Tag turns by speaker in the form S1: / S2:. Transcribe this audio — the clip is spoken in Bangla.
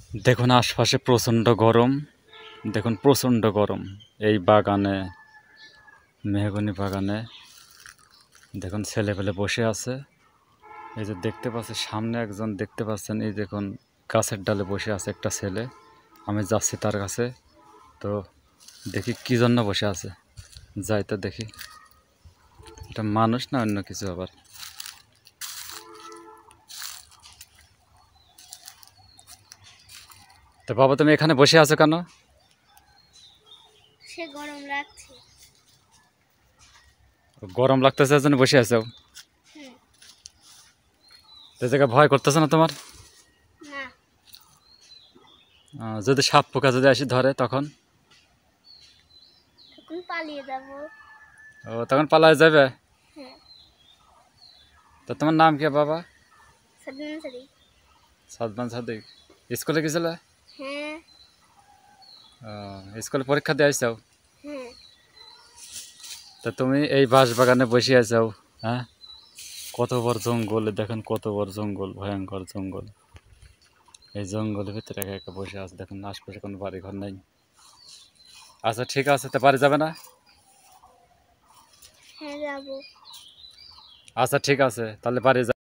S1: দেখুন আশপাশে প্রচণ্ড গরম। দেখুন প্রচণ্ড গরম এই বাগানে, মেহগনি বাগানে। দেখুন ছেলেপেলে বসে আছে। এই যে দেখতে পাচ্ছেন সামনে একজন দেখতে পাচ্ছেন, এই দেখুন গাছের ডালে বসে আছে একটা ছেলে। আমি যাচ্ছি তার কাছে, তো দেখি কি জন্য বসে আছে, যাই তো দেখি এটা মানুষ না অন্য কিছু আবার। তো বাবা তুমি এখানে বসে আছো কেন?
S2: সে গরম লাগছে।
S1: গরম লাগতেছে এর জন্য বসে আছো? তো জায়গায় ভয় করতেছে না তোমার?
S2: না,
S1: যদি সাপ পোকা যদি আসি ধরে তখন?
S2: তখন পালিয়ে যাব।
S1: ও তখন পালায় যাবে?
S2: হ্যাঁ।
S1: তো তোমার নাম কি বাবা?
S2: সাদমান সাদিক।
S1: সাদমান সাদিক। স্কুলে গেছিলে?
S2: হ্যাঁ।
S1: স্কুলে পরীক্ষা দিয়ে আসছো?
S2: হ্যাঁ।
S1: তা তুমি এই বাঁশ বাগানে বসে আছো, হ্যাঁ? কত বড় জঙ্গল, দেখেন কত বড় জঙ্গল, ভয়ঙ্কর জঙ্গল। এই জঙ্গলের ভিতরে একা একা বসে আছে, দেখুন আশপাশে কোনো বাড়ি ঘর নাই। আচ্ছা ঠিক আছে, তো বাড়ি যাবে না?
S2: হ্যাঁ যাব।
S1: আচ্ছা ঠিক আছে, তাহলে বাড়ি